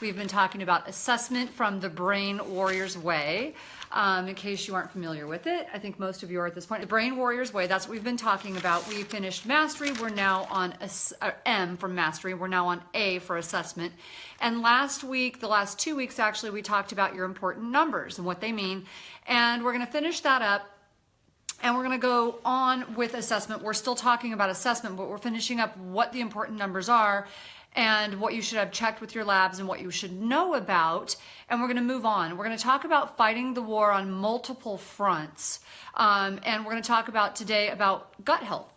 We've been talking about assessment from the Brain Warrior's Way. In case you aren't familiar with it, I think most of you are at this point. The Brain Warrior's Way, that's what we've been talking about. We finished Mastery. We're now on M for Mastery. We're now on A for Assessment. And last week, the last 2 weeks actually, we talked about your important numbers and what they mean. And we're going to finish that up. And we're going to go on with assessment. We're still talking about assessment, but we're finishing up what the important numbers are and what you should have checked with your labs and what you should know about. And we're going to move on. We're going to talk about fighting the war on multiple fronts. And we're going to talk about today about gut health.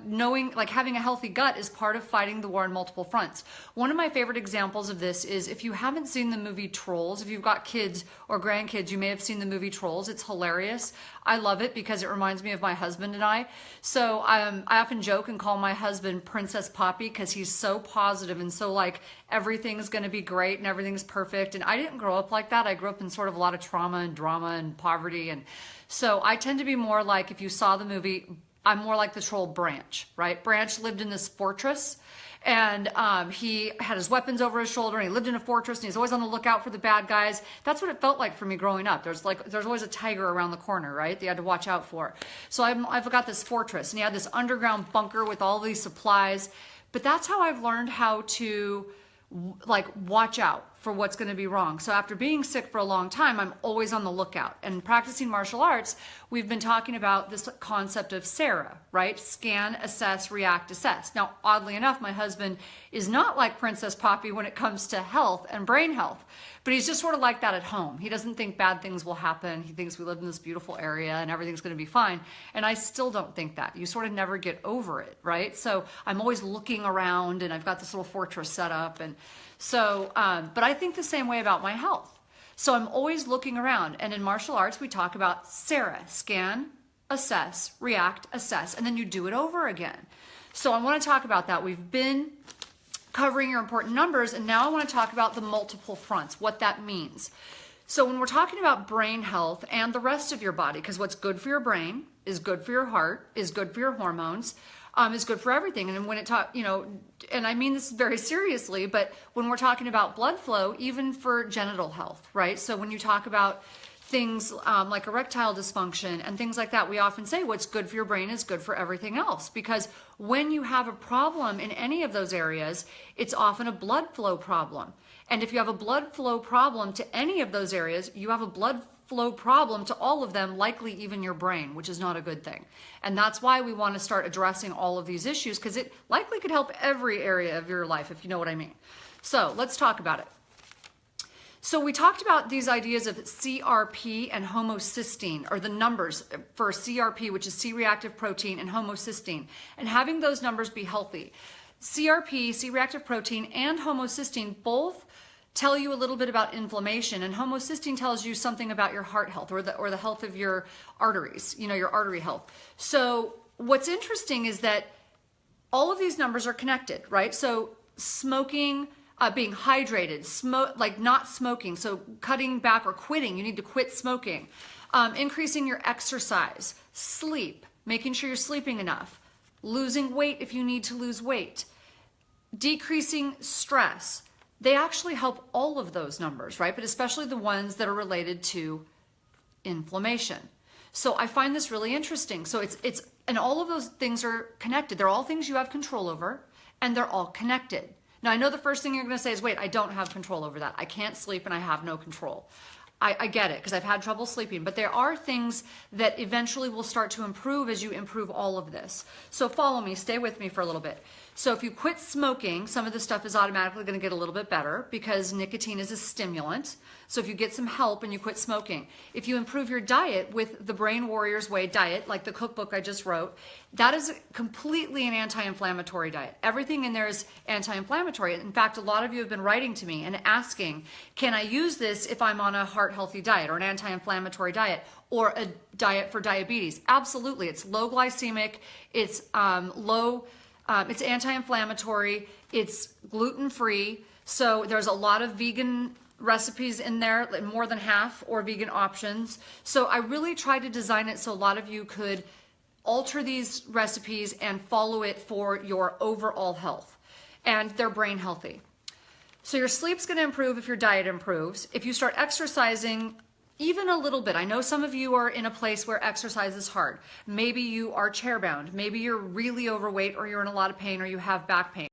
Knowing, like having a healthy gut is part of fighting the war on multiple fronts. One of my favorite examples of this is if you haven't seen the movie Trolls, if you've got kids or grandkids, you may have seen the movie Trolls. It's hilarious. I love it because it reminds me of my husband and I. So I often joke and call my husband Princess Poppy because he's so positive and so like everything's going to be great and everything's perfect. And I didn't grow up like that. I grew up in sort of a lot of trauma and drama and poverty. And so I tend to be more like, if you saw the movie, I'm more like the troll Branch, right? Branch lived in this fortress and he had his weapons over his shoulder and he lived in a fortress and he's always on the lookout for the bad guys. That's what it felt like for me growing up. There's always a tiger around the corner, right? That you had to watch out for. So I've got this fortress and he had this underground bunker with all these supplies. But that's how I've learned how to like watch out for what's going to be wrong. So after being sick for a long time, I'm always on the lookout. And practicing martial arts, we've been talking about this concept of SARA, right? Scan, assess, react, assess. Now, oddly enough, my husband is not like Princess Poppy when it comes to health and brain health, but he's just sort of like that at home. He doesn't think bad things will happen. He thinks we live in this beautiful area and everything's going to be fine. And I still don't think that. You sort of never get over it, right? So I'm always looking around and I've got this little fortress set up. And so, but I think the same way about my health. So I'm always looking around. And in martial arts, we talk about SARA, scan, assess, react, assess, and then you do it over again. So I want to talk about that. We've been covering your important numbers, and now I want to talk about the multiple fronts, what that means. So when we're talking about brain health and the rest of your body, because what's good for your brain is good for your heart, is good for your hormones, is good for everything. And when it and I mean this very seriously, but when we're talking about blood flow, even for genital health, right? So when you talk about things like erectile dysfunction and things like that, we often say what's good for your brain is good for everything else. Because when you have a problem in any of those areas, it's often a blood flow problem. And if you have a blood flow problem to any of those areas, you have a blood flow problem to all of them, likely even your brain, which is not a good thing. And that's why we want to start addressing all of these issues, because it likely could help every area of your life, if you know what I mean. So let's talk about it. So we talked about these ideas of CRP and homocysteine, or the numbers for CRP, which is C-reactive protein, and homocysteine, and having those numbers be healthy. CRP, C-reactive protein, and homocysteine both tell you a little bit about inflammation, and homocysteine tells you something about your heart health or the health of your arteries, your artery health. So what's interesting is that all of these numbers are connected, right? So smoking, being hydrated, like not smoking, so cutting back or quitting, you need to quit smoking, increasing your exercise, sleep, making sure you're sleeping enough, losing weight if you need to lose weight, decreasing stress. They actually help all of those numbers, right? But especially the ones that are related to inflammation. So I find this really interesting. So and all of those things are connected. They're all things you have control over, and they're all connected. Now, I know the first thing you're going to say is, wait, I don't have control over that. I can't sleep and I have no control. I get it because I've had trouble sleeping, but there are things that eventually will start to improve as you improve all of this. So follow me, stay with me for a little bit. So if you quit smoking, some of the stuff is automatically going to get a little bit better because nicotine is a stimulant. So if you get some help and you quit smoking, if you improve your diet with the Brain Warrior's Way diet, like the cookbook I just wrote, that is completely an anti-inflammatory diet. Everything in there is anti-inflammatory. In fact, a lot of you have been writing to me and asking, can I use this if I'm on a heart healthy diet or an anti-inflammatory diet or a diet for diabetes? Absolutely. It's low glycemic. It's it's anti-inflammatory. It's gluten-free. So there's a lot of vegan recipes in there, more than half, or vegan options. So I really tried to design it so a lot of you could alter these recipes and follow it for your overall health. And they're brain healthy. So your sleep's going to improve if your diet improves. If you start exercising even a little bit, I know some of you are in a place where exercise is hard. Maybe you are chair-bound. Maybe you're really overweight, or you're in a lot of pain, or you have back pain.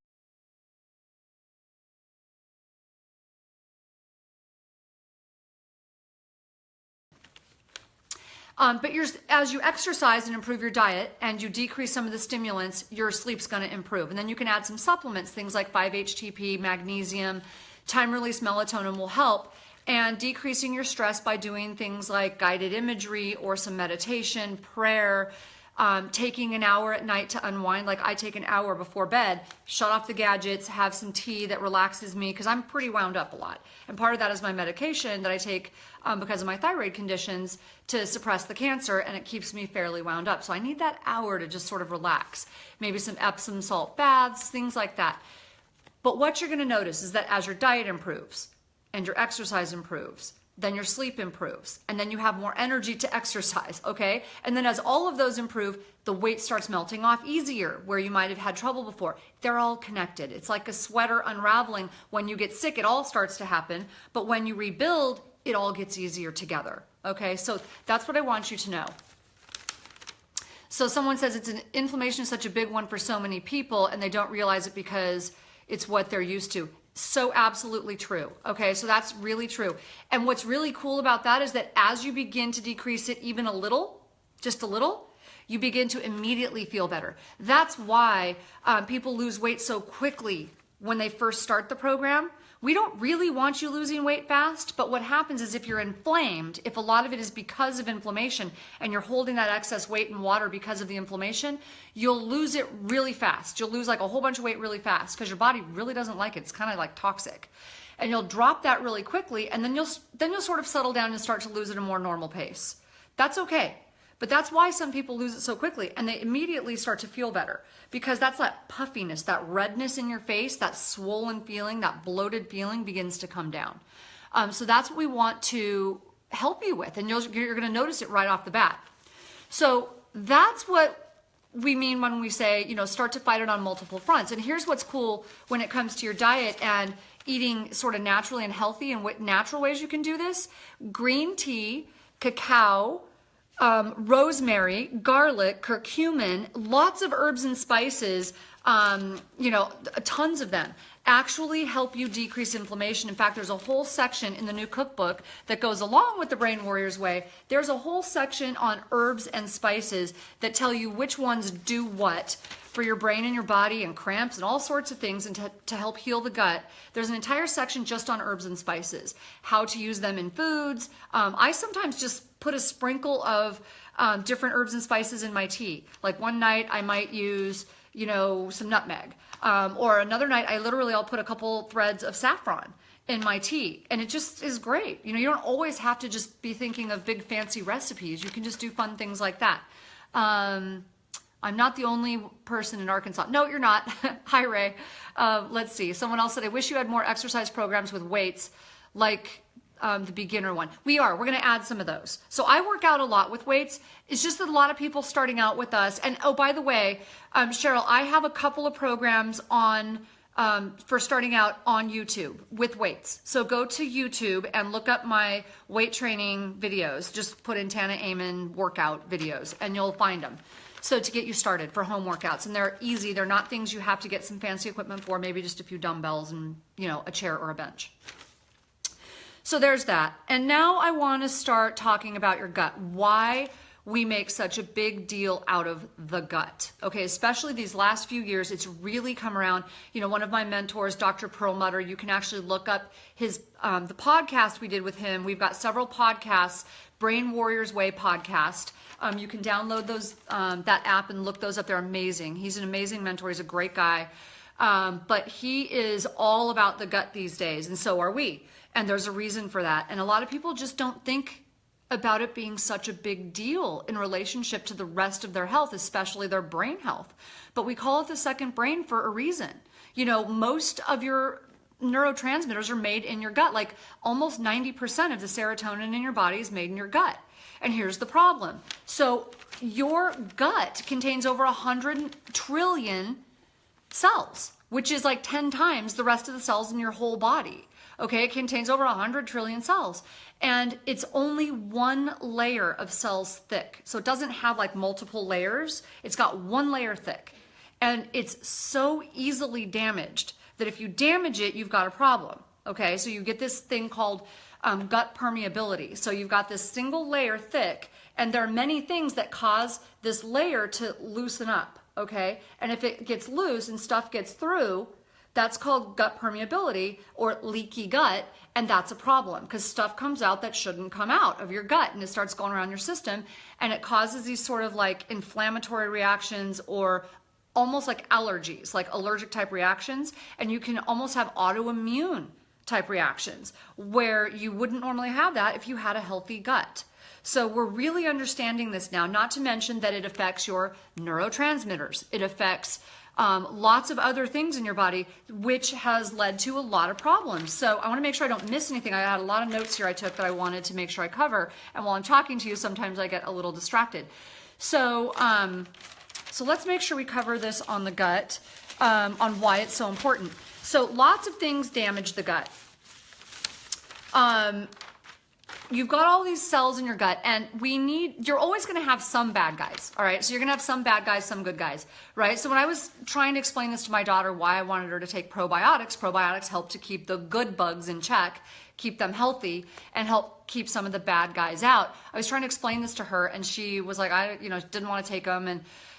But as you exercise and improve your diet and you decrease some of the stimulants, your sleep's going to improve. And then you can add some supplements, things like 5-HTP, magnesium, time-release melatonin will help. And decreasing your stress by doing things like guided imagery or some meditation, prayer, taking an hour at night to unwind. Like I take an hour before bed, shut off the gadgets, have some tea that relaxes me because I'm pretty wound up a lot. And part of that is my medication that I take because of my thyroid conditions to suppress the cancer, and it keeps me fairly wound up. So I need that hour to just sort of relax. Maybe some Epsom salt baths, things like that. But what you're going to notice is that as your diet improves and your exercise improves, then your sleep improves, and then you have more energy to exercise, okay? And then as all of those improve, the weight starts melting off easier where you might have had trouble before. They're all connected. It's like a sweater unraveling. When you get sick, it all starts to happen, but when you rebuild, it all gets easier together, okay? So that's what I want you to know. So someone says inflammation is such a big one for so many people, and they don't realize it because it's what they're used to. So absolutely true. Okay, so that's really true. And what's really cool about that is that as you begin to decrease it even a little, just a little, you begin to immediately feel better. That's why people lose weight so quickly when they first start the program. We don't really want you losing weight fast, but what happens is if you're inflamed, if a lot of it is because of inflammation and you're holding that excess weight in water because of the inflammation, you'll lose it really fast. You'll lose like a whole bunch of weight really fast because your body really doesn't like it. It's kind of like toxic. And you'll drop that really quickly, and then you'll sort of settle down and start to lose at a more normal pace. That's okay. But that's why some people lose it so quickly, and they immediately start to feel better, because that's that puffiness, that redness in your face, that swollen feeling, that bloated feeling begins to come down. So that's what we want to help you with, and you're going to notice it right off the bat. So that's what we mean when we say, start to fight it on multiple fronts. And here's what's cool when it comes to your diet and eating sort of naturally and healthy, and what natural ways you can do this: green tea, cacao, rosemary, garlic, curcumin, lots of herbs and spices, tons of them actually help you decrease inflammation. In fact, there's a whole section in the new cookbook that goes along with the Brain Warriors Way. There's a whole section on herbs and spices that tell you which ones do what for your brain and your body, and cramps and all sorts of things, and to help heal the gut. There's an entire section just on herbs and spices, how to use them in foods. I sometimes just put a sprinkle of different herbs and spices in my tea. Like one night I might use, some nutmeg. Or another night I'll put a couple threads of saffron in my tea, and it just is great. You don't always have to just be thinking of big fancy recipes. You can just do fun things like that. I'm not the only person in Arkansas. No, you're not. Hi, Ray. Let's see. Someone else said, I wish you had more exercise programs with weights like the beginner one. We're going to add some of those. So I work out a lot with weights. It's just that a lot of people starting out with us. And oh, by the way, Cheryl, I have a couple of programs on for starting out on YouTube with weights. So go to YouTube and look up my weight training videos. Just put in Tana Amen workout videos and you'll find them. So to get you started for home workouts, and they're easy. They're not things you have to get some fancy equipment for, maybe just a few dumbbells and, a chair or a bench. So there's that. And now I want to start talking about your gut. Why we make such a big deal out of the gut. Okay, especially these last few years, it's really come around. One of my mentors, Dr. Perlmutter, you can actually look up his the podcast we did with him. We've got several podcasts, Brain Warriors Way podcast. You can download those that app and look those up. They're amazing. He's an amazing mentor. He's a great guy. But he is all about the gut these days, and so are we. And there's a reason for that. And a lot of people just don't think about it being such a big deal in relationship to the rest of their health, especially their brain health. But we call it the second brain for a reason. Most of your neurotransmitters are made in your gut. Like almost 90% of the serotonin in your body is made in your gut. And here's the problem. So your gut contains over 100 trillion cells. which is like 10 times the rest of the cells in your whole body. Okay, it contains over 100 trillion cells, and it's only one layer of cells thick. So it doesn't have like multiple layers. It's got one layer thick, and it's so easily damaged that if you damage it, you've got a problem. Okay, so you get this thing called gut permeability. So you've got this single layer thick, and there are many things that cause this layer to loosen up. Okay, and if it gets loose and stuff gets through, that's called gut permeability or leaky gut, and that's a problem because stuff comes out that shouldn't come out of your gut, and it starts going around your system, and it causes these sort of like inflammatory reactions or almost like allergies, like allergic type reactions, and you can almost have autoimmune type reactions where you wouldn't normally have that if you had a healthy gut. So we're really understanding this now, not to mention that it affects your neurotransmitters. It affects lots of other things in your body, which has led to a lot of problems. So I want to make sure I don't miss anything. I had a lot of notes here I took that I wanted to make sure I cover. And while I'm talking to you, sometimes I get a little distracted. So, so let's make sure we cover this on the gut, on why it's so important. So lots of things damage the gut. You've got all these cells in your gut, and you're always going to have some bad guys, all right? So you're going to have some bad guys, some good guys, right? So when I was trying to explain this to my daughter, why I wanted her to take probiotics help to keep the good bugs in check, keep them healthy, and help keep some of the bad guys out. I was trying to explain this to her, and she was like, I didn't want to take them,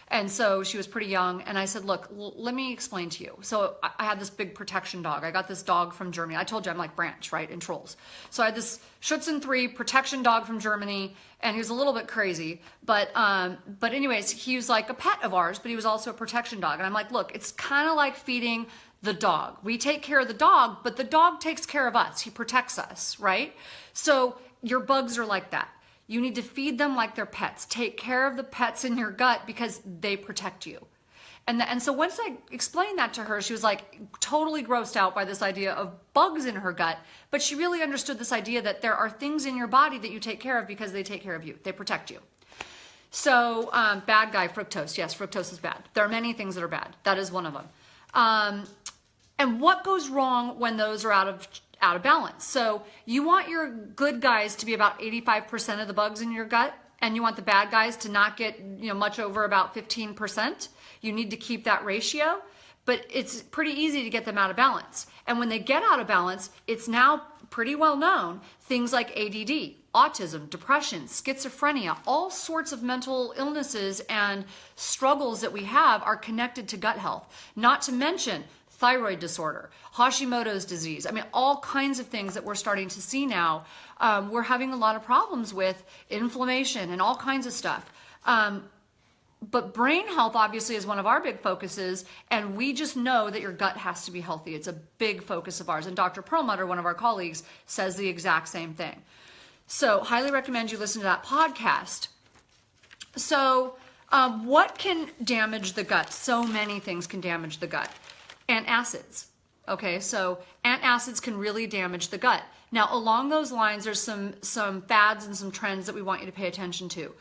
and so she was pretty young, and I said, look, let me explain to you. So I had this big protection dog. I got this dog from Germany. I told you I'm like Branch, right, in Trolls. So I had this Schutzen 3 protection dog from Germany, and he was a little bit crazy. But anyways, he was like a pet of ours, but he was also a protection dog. And I'm like, look, it's kind of like feeding the dog. We take care of the dog, but the dog takes care of us. He protects us, right? So your bugs are like that. You need to feed them like they're pets. Take care of the pets in your gut because they protect you. And so once I explained that to her, she was like totally grossed out by this idea of bugs in her gut, but she really understood this idea that there are things in your body that you take care of because they take care of you. They protect you. So bad guy, fructose. Yes, fructose is bad. There are many things that are bad. That is one of them. And what goes wrong when those are out of balance? So you want your good guys to be about 85% of the bugs in your gut, and you want the bad guys to not get much over about 15%. You need to keep that ratio, but it's pretty easy to get them out of balance. And when they get out of balance, it's now pretty well known, things like ADD, autism, depression, schizophrenia, all sorts of mental illnesses and struggles that we have are connected to gut health. Not to mention thyroid disorder, Hashimoto's disease. I mean, all kinds of things that we're starting to see now. We're having a lot of problems with inflammation and all kinds of stuff. But brain health obviously is one of our big focuses, and we just know that your gut has to be healthy. It's a big focus of ours. And Dr. Perlmutter, one of our colleagues, says the exact same thing. So highly recommend you listen to that podcast. So what can damage the gut? So many things can damage the gut. Antacids. Okay, so antacids can really damage the gut. Now, along those lines, there's some fads and some trends that we want you to pay attention to.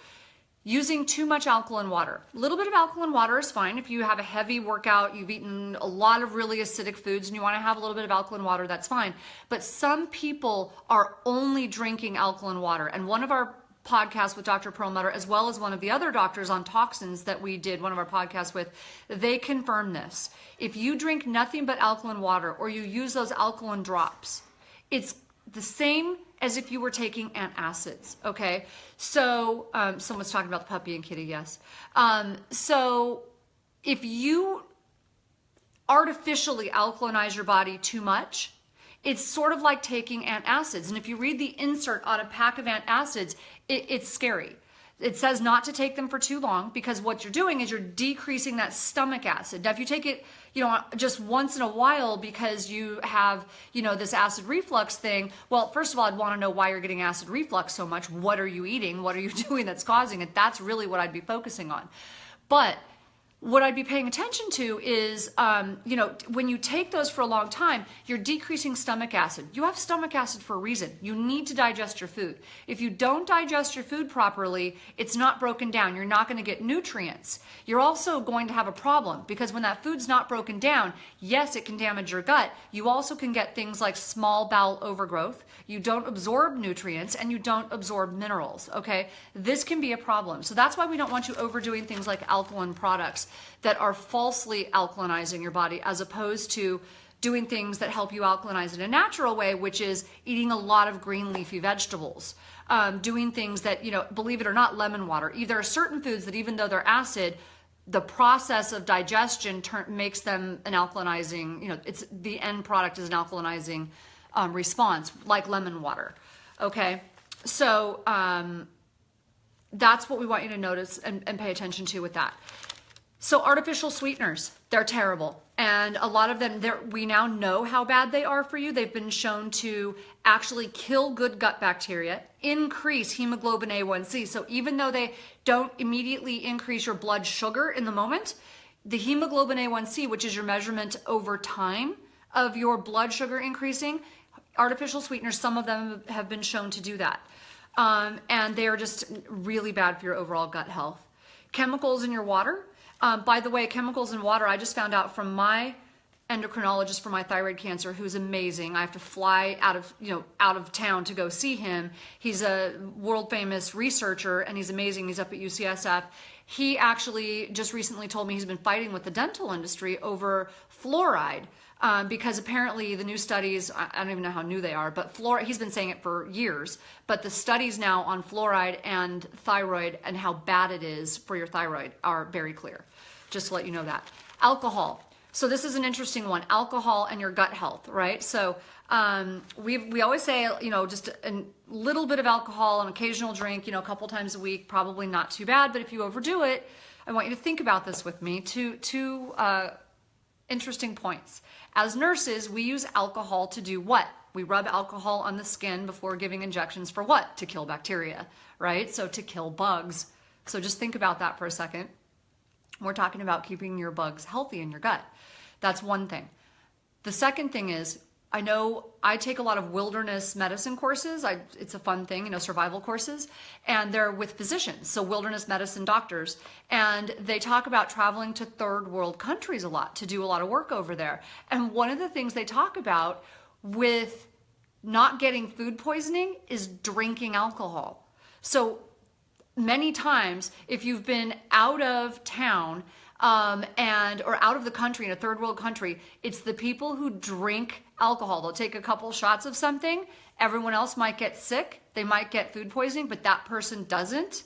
Using too much alkaline water. A little bit of alkaline water is fine. If you have a heavy workout, you've eaten a lot of really acidic foods, and you want to have a little bit of alkaline water, that's fine. But some people are only drinking alkaline water. And one of our podcasts with Dr. Perlmutter, as well as one of the other doctors on toxins that we did one of our podcasts with, they confirm this. If you drink nothing but alkaline water, or you use those alkaline drops, it's the same as if you were taking antacids, okay? So, someone's talking about the puppy and kitty, yes. So, if you artificially alkalinize your body too much, it's sort of like taking antacids. And if you read the insert on a pack of antacids, it's scary. It says not to take them for too long, because what you're doing is you're decreasing that stomach acid. Now, if you take it, just once in a while because you have, this acid reflux thing, well, first of all, I'd want to know why you're getting acid reflux so much. What are you eating? What are you doing that's causing it? That's really what I'd be focusing on. But what I'd be paying attention to is, when you take those for a long time, you're decreasing stomach acid. You have stomach acid for a reason. You need to digest your food. If you don't digest your food properly, it's not broken down. You're not going to get nutrients. You're also going to have a problem because when that food's not broken down, yes, it can damage your gut. You also can get things like small bowel overgrowth. You don't absorb nutrients and you don't absorb minerals, okay? This can be a problem. So that's why we don't want you overdoing things like alkaline products that are falsely alkalinizing your body as opposed to doing things that help you alkalinize in a natural way, which is eating a lot of green leafy vegetables, doing things that, believe it or not, lemon water. There are certain foods that even though they're acid, the process of digestion makes them an alkalinizing, it's the end product is an alkalinizing response, like lemon water. Okay, so that's what we want you to notice and pay attention to with that. So artificial sweeteners, they're terrible. And a lot of them, we now know how bad they are for you. They've been shown to actually kill good gut bacteria, increase hemoglobin A1C. So even though they don't immediately increase your blood sugar in the moment, the hemoglobin A1C, which is your measurement over time of your blood sugar increasing, artificial sweeteners, some of them have been shown to do that. And they are just really bad for your overall gut health. Chemicals in your water. By the way, chemicals in water, I just found out from my endocrinologist for my thyroid cancer, who's amazing. I have to fly out of town to go see him. He's a world famous researcher and he's amazing. He's up at UCSF. He actually just recently told me he's been fighting with the dental industry over fluoride. Because apparently the new studies, I don't even know how new they are, but he's been saying it for years, but the studies now on fluoride and thyroid and how bad it is for your thyroid are very clear, just to let you know that. Alcohol. So this is an interesting one, alcohol and your gut health, right? So we always say, just a little bit of alcohol, an occasional drink, a couple times a week, probably not too bad, but if you overdo it, I want you to think about this with me, two interesting points. As nurses, we use alcohol to do what? We rub alcohol on the skin before giving injections for what? To kill bacteria, right? So to kill bugs. So just think about that for a second. We're talking about keeping your bugs healthy in your gut. That's one thing. The second thing is, I know I take a lot of wilderness medicine courses. It's a fun thing, survival courses, and they're with physicians, so wilderness medicine doctors, and they talk about traveling to third world countries a lot to do a lot of work over there. And one of the things they talk about with not getting food poisoning is drinking alcohol. So many times, if you've been out of town or out of the country, in a third world country, it's the people who drink alcohol. They'll take a couple shots of something. Everyone else might get sick. They might get food poisoning, but that person doesn't.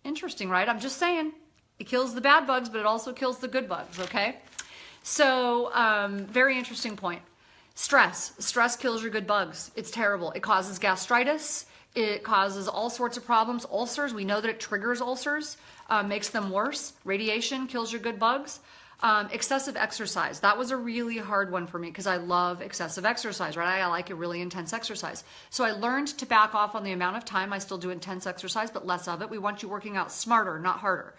Interesting, right? I'm just saying. It kills the bad bugs, but it also kills the good bugs, okay? So, very interesting point. Stress. Stress kills your good bugs. It's terrible. It causes gastritis. It causes all sorts of problems. Ulcers, we know that it triggers ulcers, makes them worse. Radiation kills your good bugs. Excessive exercise. That was a really hard one for me because I love excessive exercise, right? I like a really intense exercise. So I learned to back off on the amount of time. I still do intense exercise, but less of it. We want you working out smarter, not harder.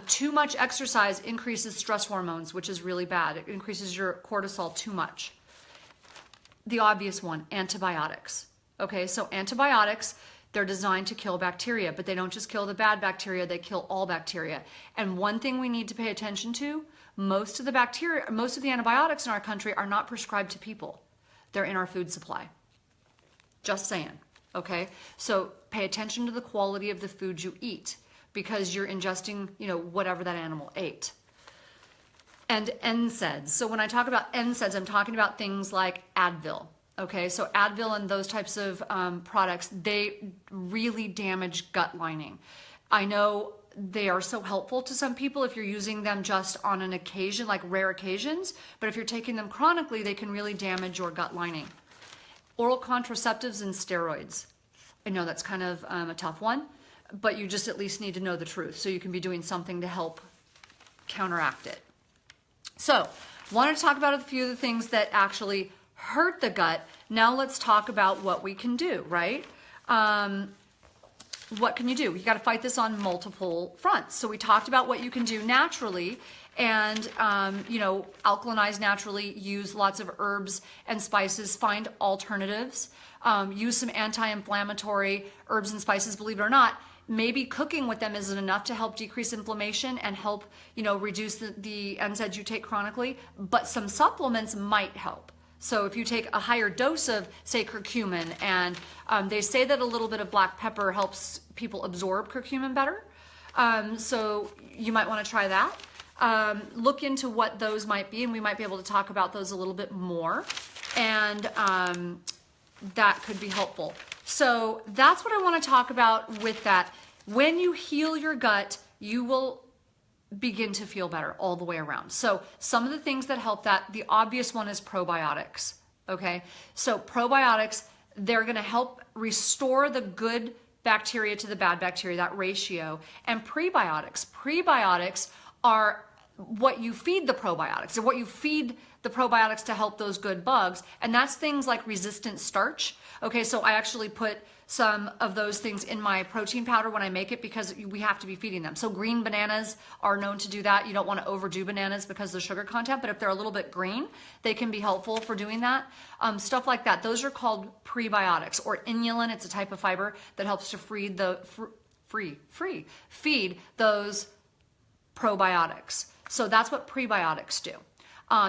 Too much exercise increases stress hormones, which is really bad. It increases your cortisol too much. The obvious one, antibiotics. Okay, so antibiotics, they're designed to kill bacteria, but they don't just kill the bad bacteria, they kill all bacteria. And one thing we need to pay attention to, most of the antibiotics in our country are not prescribed to people. They're in our food supply. Just saying, okay? So pay attention to the quality of the food you eat because you're ingesting, whatever that animal ate. And NSAIDs. So when I talk about NSAIDs, I'm talking about things like Advil. Okay, so Advil and those types of products, they really damage gut lining. I know they are so helpful to some people if you're using them just on an occasion, like rare occasions, but if you're taking them chronically, they can really damage your gut lining. Oral contraceptives and steroids. I know that's kind of a tough one, but you just at least need to know the truth so you can be doing something to help counteract it. So, wanted to talk about a few of the things that actually hurt the gut. Now let's talk about what we can do, right? what can you do? You got to fight this on multiple fronts. So we talked about what you can do naturally, and alkalinize naturally, use lots of herbs and spices, find alternatives, use some anti-inflammatory herbs and spices. Believe it or not, maybe cooking with them isn't enough to help decrease inflammation and help reduce the NSAIDs you take chronically, but some supplements might help. So if you take a higher dose of, say, curcumin, and they say that a little bit of black pepper helps people absorb curcumin better, so you might want to try that. Look into what those might be, and we might be able to talk about those a little bit more, and that could be helpful. So that's what I want to talk about with that. When you heal your gut, you will begin to feel better all the way around. So some of the things that help that, the obvious one is probiotics, okay? So probiotics, they're gonna help restore the good bacteria to the bad bacteria, that ratio. And prebiotics are what you feed the probiotics, or what you feed the probiotics to help those good bugs. And that's things like resistant starch. Okay, so I actually put some of those things in my protein powder when I make it, because we have to be feeding them. So green bananas are known to do that. You don't want to overdo bananas because of the sugar content, but if they're a little bit green, they can be helpful for doing that. Stuff like that. Those are called prebiotics, or inulin. It's a type of fiber that helps to feed those probiotics. So that's what prebiotics do.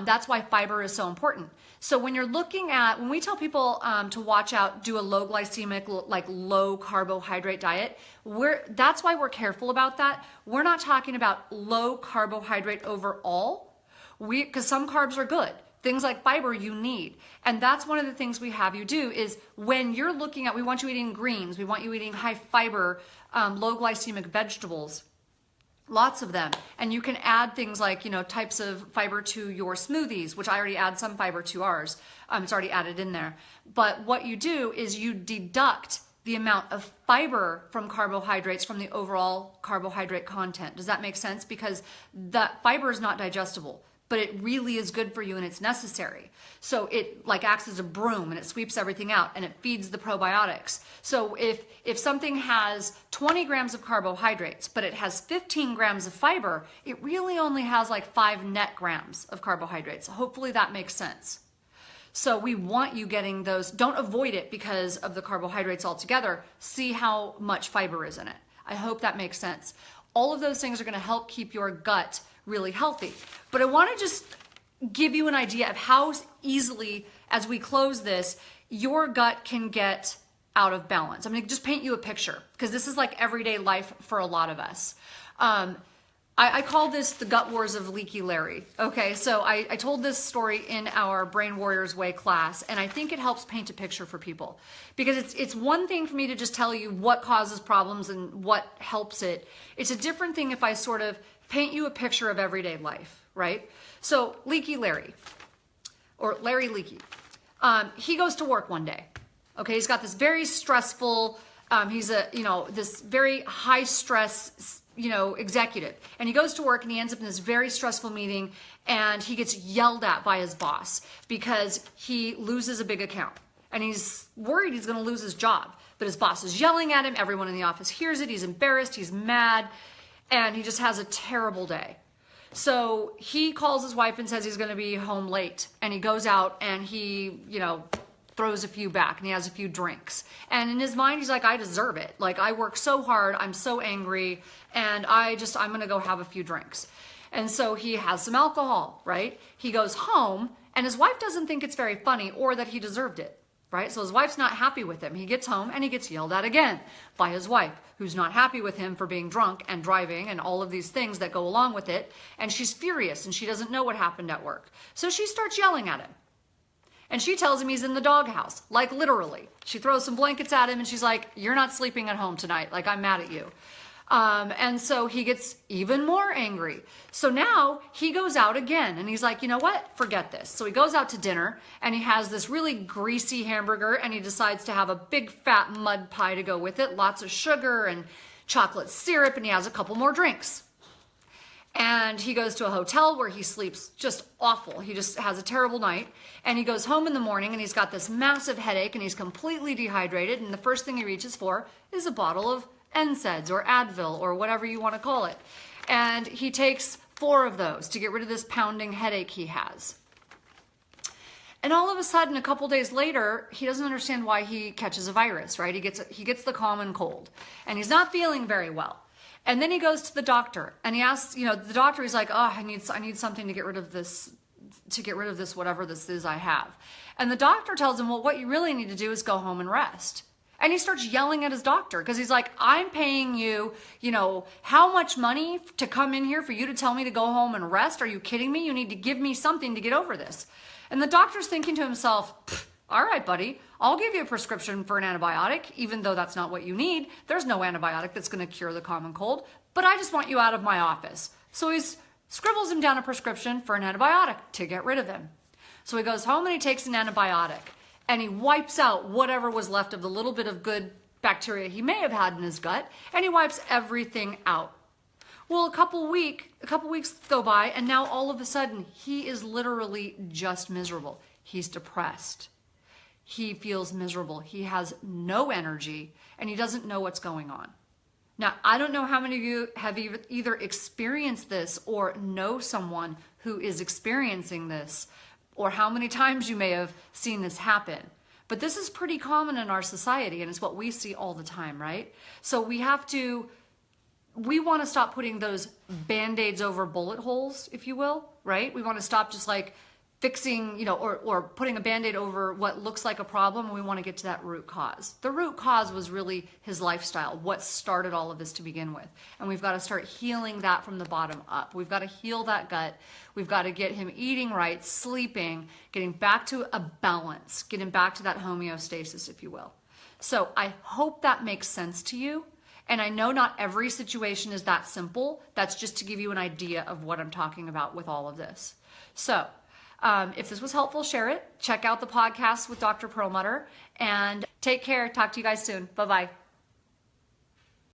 That's why fiber is so important. So when you're looking at, when we tell people to watch out, do a low glycemic, like low carbohydrate diet, that's why we're careful about that. We're not talking about low carbohydrate overall, because some carbs are good. Things like fiber you need. And that's one of the things we have you do is when you're looking at, we want you eating greens, we want you eating high fiber, low glycemic vegetables. Lots of them. And you can add things like, types of fiber to your smoothies, which I already add some fiber to ours. It's already added in there. But what you do is you deduct the amount of fiber from carbohydrates from the overall carbohydrate content. Does that make sense? Because that fiber is not digestible, but it really is good for you and it's necessary. So it like acts as a broom and it sweeps everything out and it feeds the probiotics. So if something has 20 grams of carbohydrates, but it has 15 grams of fiber, it really only has like 5 net grams of carbohydrates. Hopefully that makes sense. So we want you getting those. Don't avoid it because of the carbohydrates altogether. See how much fiber is in it. I hope that makes sense. All of those things are going to help keep your gut really healthy. But I want to just give you an idea of how easily, as we close this, your gut can get out of balance. I'm going to just paint you a picture because this is like everyday life for a lot of us. I call this the gut wars of Leaky Larry. Okay, so I told this story in our Brain Warriors Way class, and I think it helps paint a picture for people because it's one thing for me to just tell you what causes problems and what helps it. It's a different thing if I sort of paint you a picture of everyday life, right? So Leaky Larry, or Larry Leaky, he goes to work one day. Okay, he's got this very stressful, he's this very high stress, executive. And he goes to work and he ends up in this very stressful meeting and he gets yelled at by his boss because he loses a big account. And he's worried he's gonna lose his job. But his boss is yelling at him, everyone in the office hears it, he's embarrassed, he's mad, and he just has a terrible day. So he calls his wife and says he's gonna be home late. And he goes out and he, throws a few back and he has a few drinks. And in his mind, he's like, I deserve it. Like, I work so hard, I'm so angry, and I'm gonna go have a few drinks. And so he has some alcohol, right? He goes home and his wife doesn't think it's very funny or that he deserved it, right? So his wife's not happy with him. He gets home and he gets yelled at again by his wife, who's not happy with him for being drunk and driving and all of these things that go along with it. And she's furious and she doesn't know what happened at work. So she starts yelling at him. And she tells him he's in the doghouse, like literally. She throws some blankets at him and she's like, you're not sleeping at home tonight. Like, I'm mad at you. And so he gets even more angry. So now he goes out again and he's like, you know what? Forget this. So he goes out to dinner and he has this really greasy hamburger and he decides to have a big fat mud pie to go with it. Lots of sugar and chocolate syrup, and he has a couple more drinks. And he goes to a hotel where he sleeps just awful. He just has a terrible night. And he goes home in the morning and he's got this massive headache and he's completely dehydrated. And the first thing he reaches for is a bottle of NSAIDs or Advil or whatever you want to call it. And he takes 4 of those to get rid of this pounding headache he has. And all of a sudden, a couple days later, he doesn't understand why he catches a virus, right? He gets the common cold, and he's not feeling very well. And then he goes to the doctor, and he asks, the doctor, he's like, oh, I need something to get rid of this, whatever this is I have. And the doctor tells him, well, what you really need to do is go home and rest. And he starts yelling at his doctor because he's like, I'm paying you, how much money to come in here for you to tell me to go home and rest? Are you kidding me? You need to give me something to get over this. And the doctor's thinking to himself, all right, buddy, I'll give you a prescription for an antibiotic, even though that's not what you need. There's no antibiotic that's going to cure the common cold, but I just want you out of my office. So he scribbles him down a prescription for an antibiotic to get rid of him. So he goes home and he takes an antibiotic and he wipes out whatever was left of the little bit of good bacteria he may have had in his gut, and he wipes everything out. Well, a couple weeks go by, and now all of a sudden, he is literally just miserable. He's depressed. He feels miserable. He has no energy, and he doesn't know what's going on. Now, I don't know how many of you have either experienced this or know someone who is experiencing this, or how many times you may have seen this happen. But this is pretty common in our society, and it's what we see all the time, right? So we want to stop putting those Band-Aids over bullet holes, if you will, right? We want to stop just like fixing, or putting a Band-Aid over what looks like a problem. And we want to get to that root cause. The root cause was really his lifestyle, what started all of this to begin with. And we've got to start healing that from the bottom up. We've got to heal that gut. We've got to get him eating right, sleeping, getting back to a balance, getting back to that homeostasis, if you will. So I hope that makes sense to you. And I know not every situation is that simple. That's just to give you an idea of what I'm talking about with all of this. So if this was helpful, share it. Check out the podcast with Dr. Perlmutter. And take care. Talk to you guys soon. Bye-bye.